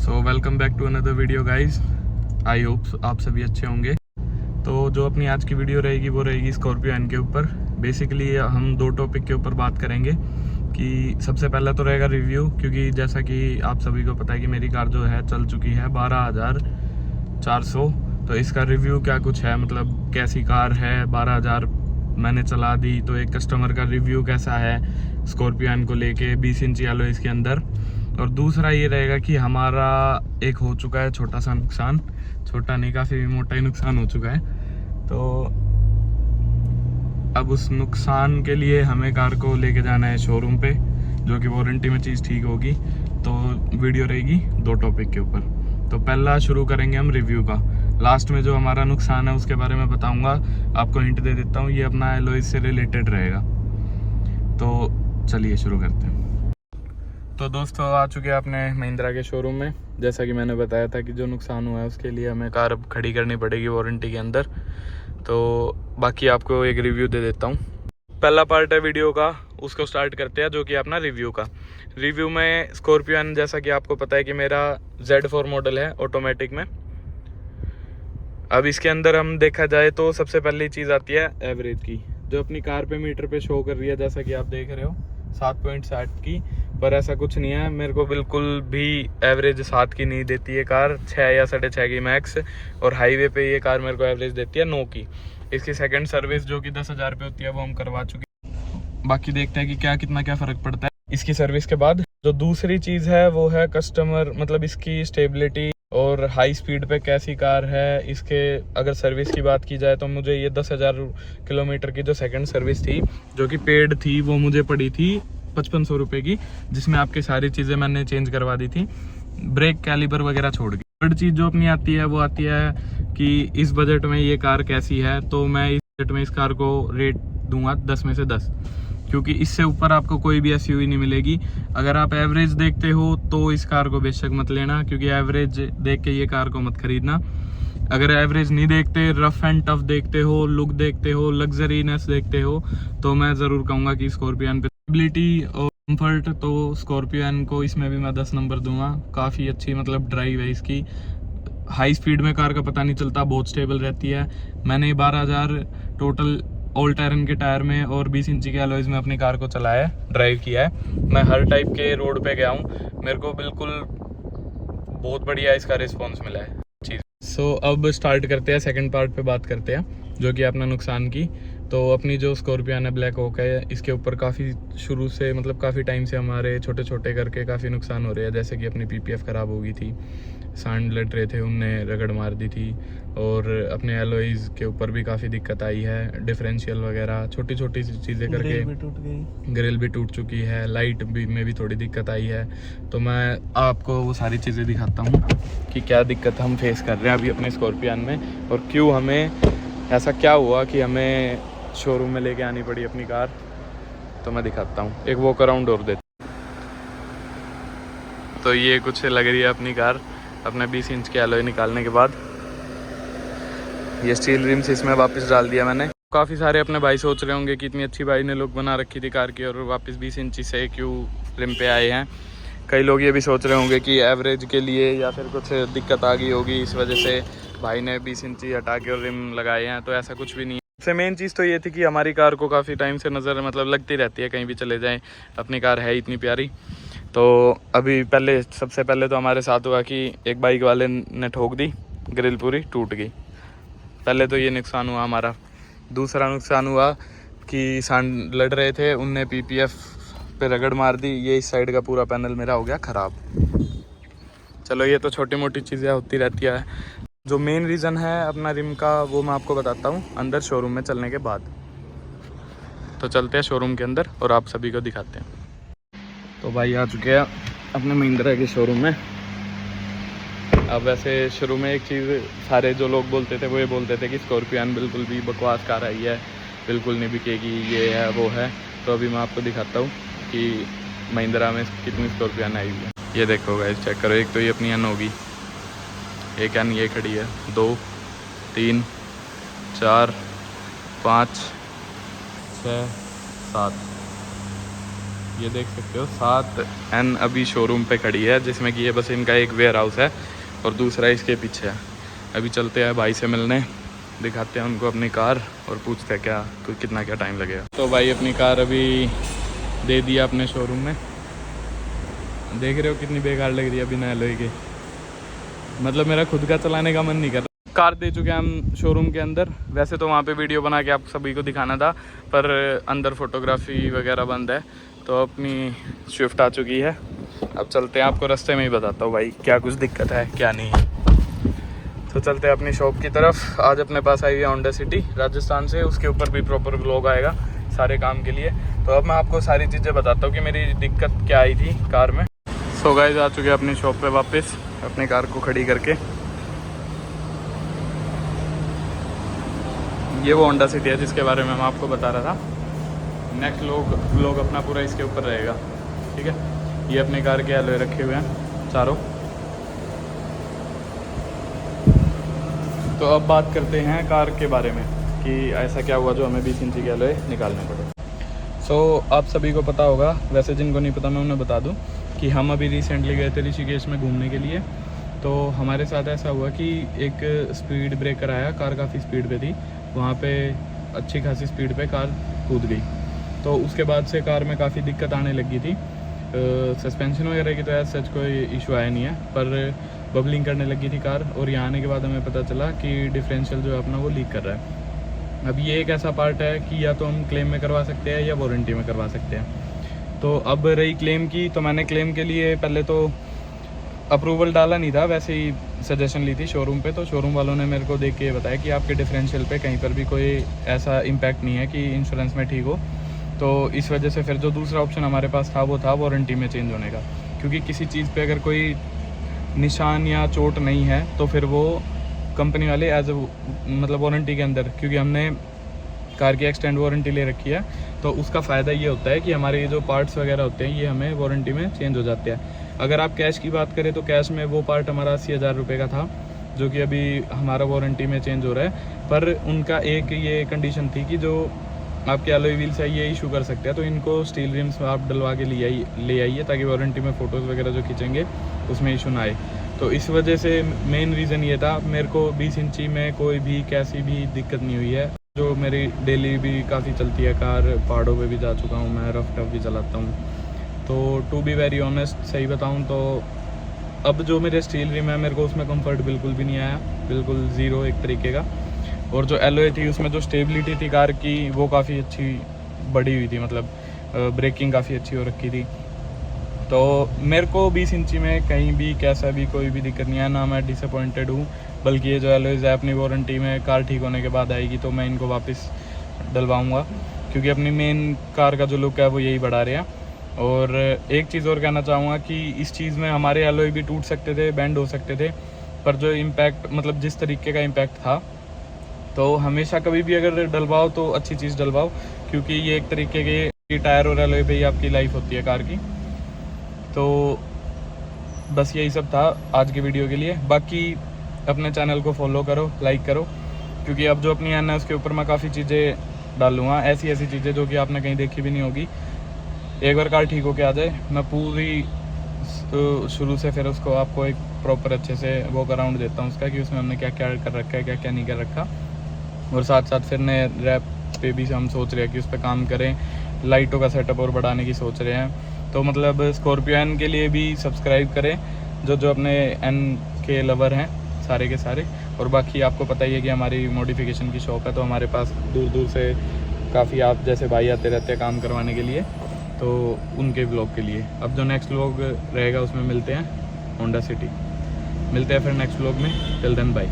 So welcome back to another video guys. I hope आप सभी अच्छे होंगे। तो जो अपनी आज की वीडियो रहेगी वो रहेगी स्कॉर्पियो एन के ऊपर। बेसिकली हम दो टॉपिक के ऊपर बात करेंगे कि सबसे पहला तो रहेगा रिव्यू, क्योंकि जैसा कि आप सभी को पता है कि मेरी कार जो है चल चुकी है 12,400। तो इसका रिव्यू क्या कुछ है, मतलब कैसी कार है, 12,000 मैंने चला दी तो एक कस्टमर का रिव्यू कैसा है स्कॉर्पियो एन को लेके 20 इंच एलॉय इसके अंदर। और दूसरा ये रहेगा कि हमारा एक हो चुका है छोटा सा नुकसान, छोटा नहीं काफ़ी मोटा ही नुकसान हो चुका है। तो अब उस नुकसान के लिए हमें कार को लेके जाना है शोरूम पे, जो कि वारंटी में चीज़ ठीक होगी। तो वीडियो रहेगी दो टॉपिक के ऊपर। तो पहला शुरू करेंगे हम रिव्यू का। लास्ट में जो हमारा नुकसान है उसके बारे में बताऊंगा, आपको हिंट दे देता हूँ, ये अपना एलॉय से रिलेटेड रहेगा। तो चलिए शुरू करते हैं। तो दोस्तों आ चुके हैं अपने महिंद्रा के शोरूम में। जैसा कि मैंने बताया था कि जो नुकसान हुआ है उसके लिए हमें कार अब खड़ी करनी पड़ेगी वारंटी के अंदर। तो बाकी आपको एक रिव्यू दे देता हूँ। पहला पार्ट है वीडियो का, उसको स्टार्ट करते हैं, जो कि अपना रिव्यू का। रिव्यू में स्कॉर्पियो एन, जैसा कि आपको पता है कि मेरा Z4 मॉडल है ऑटोमेटिक में। अब इसके अंदर हम देखा जाए तो सबसे पहली चीज़ आती है एवरेज की, जो अपनी कार पे मीटर पे शो कर रही है, जैसा कि आप देख रहे हो 7.7 की। पर ऐसा कुछ नहीं है, मेरे को बिल्कुल भी एवरेज 7 की नहीं देती है कार, 6 या 6.5 की मैक्स। और हाईवे पे ये कार मेरे को एवरेज देती है 9 की। इसकी सेकंड सर्विस जो कि 10,000 पे होती है वो हम करवा चुके हैं। बाकी देखते हैं कि क्या फ़र्क पड़ता है इसकी सर्विस के बाद। जो दूसरी चीज़ है वो है कस्टमर, मतलब इसकी स्टेबिलिटी और हाई स्पीड पे कैसी कार है। इसके अगर सर्विस की बात की जाए तो मुझे ये 10,000 किलोमीटर की जो सेकंड सर्विस थी, जो कि पेड थी, वो मुझे पड़ी थी 5,500 रुपये की, जिसमें आपकी सारी चीज़ें मैंने चेंज करवा दी थी, ब्रेक कैलिपर वगैरह छोड़ के। थर्ड चीज़ जो अपनी आती है वो आती है कि इस बजट में ये कार कैसी है। तो मैं इस बजट में इस कार को रेट दूंगा 10 में से 10, क्योंकि इससे ऊपर आपको कोई भी एसयूवी नहीं मिलेगी। अगर आप एवरेज देखते हो तो इस कार को बेशक मत लेना, क्योंकि एवरेज देख के ये कार को मत खरीदना। अगर एवरेज नहीं देखते, रफ एंड टफ देखते हो, लुक देखते हो, लग्जरीनेस देखते हो, तो मैं ज़रूर कहूँगा कि स्कॉर्पियो एन पे स्टेबिलिटी और कंफर्ट, तो स्कॉर्पियो एन को इसमें भी मैं 10 नंबर दूंगा। काफ़ी अच्छी मतलब ड्राइव है इसकी। हाई स्पीड में कार का पता नहीं चलता, बहुत स्टेबल रहती है। मैंने 12,000 टोटल ऑल टेरन के टायर में और 20 इंची के अलॉयज़ में अपनी कार को चलाया है, ड्राइव किया है। मैं हर टाइप के रोड पे गया हूँ, मेरे को बिल्कुल बहुत बढ़िया इसका रिस्पॉन्स मिला है चीज़। सो अब स्टार्ट करते हैं, सेकंड पार्ट पे बात करते हैं, जो कि अपना नुकसान की। तो अपनी जो स्कॉर्पियो एन ब्लैक ओक है, इसके ऊपर काफ़ी शुरू से, मतलब काफ़ी टाइम से हमारे छोटे छोटे करके काफ़ी नुकसान हो रहे हैं। जैसे कि अपनी PPF ख़राब हो गई थी, सांड लट रहे थे, उनने रगड़ मार दी थी। और अपने एलॉयज़ के ऊपर भी काफ़ी दिक्कत आई है, डिफरेंशियल वगैरह छोटी छोटी चीज़ें करके ग्रिल भी टूट चुकी है, लाइट भी में भी थोड़ी दिक्कत आई है। तो मैं आपको वो सारी चीज़ें दिखाता हूँ कि क्या दिक्कत हम फेस कर रहे हैं अभी अपने स्कॉर्पियो एन में, और क्यों हमें ऐसा क्या हुआ कि हमें शोरूम में लेके आनी पड़ी अपनी कार। तो मैं दिखाता हूँ, एक वॉक अराउंड और देता। तो ये कुछ लग रही है अपनी कार अपने 20 इंच के एलॉय निकालने के बाद। ये स्टील रिम्स इसमें वापस डाल दिया मैंने। काफ़ी सारे अपने भाई सोच रहे होंगे कि इतनी अच्छी भाई ने लुक बना रखी थी कार की और वापस 20 इंची से क्यों रिम पे आए हैं। कई लोग ये भी सोच रहे होंगे कि एवरेज के लिए या फिर कुछ दिक्कत आ गई होगी, इस वजह से भाई ने 20 इंची हटा के और रिम लगाए हैं। तो ऐसा कुछ भी नहीं है। सबसे मेन चीज़ तो ये थी कि हमारी कार को काफ़ी टाइम से नज़र मतलब लगती रहती है, कहीं भी चले जाएं अपनी कार है इतनी प्यारी। तो अभी सबसे पहले तो हमारे साथ हुआ कि एक बाइक वाले ने ठोक दी, ग्रिल पूरी टूट गई। पहले तो ये नुकसान हुआ हमारा। दूसरा नुकसान हुआ कि सांड लड़ रहे थे, उनने PPF पे रगड़ मार दी, ये इस साइड का पूरा पैनल मेरा हो गया ख़राब। चलो ये तो छोटी मोटी चीज़ें होती रहती है। जो मेन रीज़न है अपना रिम का वो मैं आपको बताता हूँ अंदर शोरूम में चलने के बाद। तो चलते हैं शोरूम के अंदर और आप सभी को दिखाते हैं। तो भाई आ चुके हैं अपने महिंद्रा के शोरूम में। अब वैसे शुरू में एक चीज़ सारे जो लोग बोलते थे वो ये बोलते थे कि स्कॉर्पियो एन बिल्कुल भी बकवास कार आई है, बिल्कुल नहीं बिकेगी, ये है वो है। तो अभी मैं आपको दिखाता हूँ कि महिंद्रा में कितनी स्कॉर्पियो एन आई हुई है। ये देखो गाइस, चेक करो। एक तो ये अपनी एन होगी, एक एन ये खड़ी है, 2 3 4 5 6 7 ये देख सकते हो 7N अभी शोरूम पे खड़ी है, जिसमें कि ये बस इनका एक वेयर हाउस है और दूसरा इसके पीछे है। अभी चलते हैं भाई से मिलने, दिखाते हैं उनको अपनी कार और पूछते हैं कितना क्या टाइम लगेगा। तो भाई अपनी कार अभी दे दिया अपने शोरूम में, देख रहे हो कितनी बेकार लग रही है बिना एलॉय के, मतलब मेरा खुद का चलाने का मन नहीं कर रहा। कार दे चुके हैं हम शोरूम के अंदर। वैसे तो वहाँ पे वीडियो बना के आप सभी को दिखाना था, पर अंदर फोटोग्राफी वगैरह बंद है, तो अपनी स्विफ्ट आ चुकी है। अब चलते हैं, आपको रास्ते में ही बताता हूँ भाई क्या कुछ दिक्कत है क्या नहीं है। तो चलते हैं अपनी शॉप की तरफ। आज अपने पास आई है होंडा सिटी राजस्थान से, उसके ऊपर भी प्रॉपर व्लॉग आएगा सारे काम के लिए। तो अब मैं आपको सारी चीज़ें बताता हूँ कि मेरी दिक्कत क्या आई थी कार में। सो गाइस आ चुके हैं अपनी शॉप पे वापस, अपनी कार को खड़ी करके। ये वो होंडा सिटी है जिसके बारे में मैं आपको बता रहा था। नेक्स्ट व्लॉग अपना पूरा इसके ऊपर रहेगा, ठीक है। ये अपने कार के एलॉय रखे हुए हैं चारों। तो अब बात करते हैं कार के बारे में कि ऐसा क्या हुआ जो हमें 20 इंची के एलॉय निकालने पड़े। सो आप सभी को पता होगा, वैसे जिनको नहीं पता मैं उन्हें बता दूं कि हम अभी रिसेंटली गए थे ऋषिकेश में घूमने के लिए। तो हमारे साथ ऐसा हुआ कि एक स्पीड ब्रेकर आया, कार काफ़ी स्पीड पे थी, वहाँ पे अच्छी खासी स्पीड पे कार कूद गई। तो उसके बाद से कार में काफ़ी दिक्कत आने लगी थी। सस्पेंशन वगैरह की तो ऐसा सच कोई इशू आया नहीं है, पर बबलिंग करने लगी थी कार। और यहाँ आने के बाद हमें पता चला कि डिफरेंशियल जो है अपना वो लीक कर रहा है। अब ये एक ऐसा पार्ट है कि या तो हम क्लेम में करवा सकते हैं या वारंटी में करवा सकते हैं। तो अब रही क्लेम की, तो मैंने क्लेम के लिए पहले तो अप्रूवल डाला नहीं था, वैसे ही सजेशन ली थी शोरूम पे। तो शोरूम वालों ने मेरे को देख के बताया कि आपके डिफरेंशियल पे कहीं पर भी कोई ऐसा इम्पैक्ट नहीं है कि इंश्योरेंस में ठीक हो। तो इस वजह से फिर जो दूसरा ऑप्शन हमारे पास था वो था वारंटी में चेंज होने का, क्योंकि किसी चीज़ पे अगर कोई निशान या चोट नहीं है तो फिर वो कंपनी वाले एज मतलब वारंटी के अंदर, क्योंकि हमने कार की एक्सटेंड वारंटी ले रखी है, तो उसका फ़ायदा ये होता है कि हमारे ये जो पार्ट्स वगैरह होते हैं ये हमें वारंटी में चेंज हो जाते हैं। अगर आप कैश की बात करें तो कैश में वो पार्ट हमारा 80,000 रुपये का था, जो कि अभी हमारा वारंटी में चेंज हो रहा है। पर उनका एक ये कंडीशन थी कि जो आपके एलॉय व्हील्स है ये इशू कर सकते हैं, तो इनको स्टील रिम्स आप डलवा के ले आइए ताकि वारंटी में फ़ोटोज़ वगैरह जो खींचेंगे उसमें इशू ना आए। तो इस वजह से मेन रीज़न ये था। मेरे को 20 इंची में कोई भी कैसी भी दिक्कत नहीं हुई है। जो मेरी डेली भी काफ़ी चलती है कार, पहाड़ों पे भी जा चुका हूँ मैं, रफ टफ भी चलाता हूँ। तो टू बी वेरी ऑनेस्ट सही बताऊँ तो अब जो मेरे स्टील रिम है मेरे को उसमें कंफर्ट बिल्कुल भी नहीं आया, बिल्कुल ज़ीरो एक तरीके का। और जो एलॉय थी उसमें जो स्टेबिलिटी थी कार की वो काफ़ी अच्छी बढ़ी हुई थी, मतलब ब्रेकिंग काफ़ी अच्छी हो रखी थी। तो मेरे को 20 इंची में कहीं भी कैसा भी कोई भी दिक्कत नहीं है, ना मैं डिसअपॉइंटेड हूँ। बल्कि ये जो एलॉयज़ है अपनी वारंटी में कार ठीक होने के बाद आएगी तो मैं इनको वापस डलवाऊँगा, क्योंकि अपनी मेन कार का जो लुक है वो यही बढ़ा रहे हैं। और एक चीज़ और कहना चाहूँगा कि इस चीज़ में हमारे एलॉय भी टूट सकते थे, बेंड हो सकते थे, पर जो इम्पैक्ट मतलब जिस तरीके का इम्पैक्ट था, तो हमेशा कभी भी अगर डलवाओ तो अच्छी चीज़ डलवाओ, क्योंकि ये एक तरीके के टायर और एलॉय पे ही आपकी लाइफ होती है कार की। तो बस यही सब था आज की वीडियो के लिए। बाकी अपने चैनल को फॉलो करो, लाइक करो, क्योंकि अब जो अपनी एन है उसके ऊपर मैं काफ़ी चीज़ें डालूँगा, ऐसी चीज़ें जो कि आपने कहीं देखी भी नहीं होगी। एक बार कार ठीक होके आ जाए मैं पूरी शुरू से फिर उसको आपको एक प्रॉपर अच्छे से वॉक अराउंड देता हूँ उसका, कि उसमें हमने क्या क्या कर रखा है, क्या क्या नहीं कर रखा। और साथ साथ फिर नए रैप पे भी हम सोच रहे हैं कि उस पर काम करें, लाइटों का सेटअप और बढ़ाने की सोच रहे हैं। तो मतलब स्कॉर्पियो एन के लिए भी सब्सक्राइब करें जो अपने एन के लवर हैं सारे के सारे। और बाकी आपको पता ही है कि हमारी मॉडिफिकेशन की शॉप है, तो हमारे पास दूर दूर से काफ़ी आप जैसे भाई आते रहते हैं काम करवाने के लिए, तो उनके ब्लॉग के लिए। अब जो नेक्स्ट व्लॉग रहेगा उसमें मिलते हैं होंडा सिटी, मिलते हैं फिर नेक्स्ट व्लॉग में। Till then bye.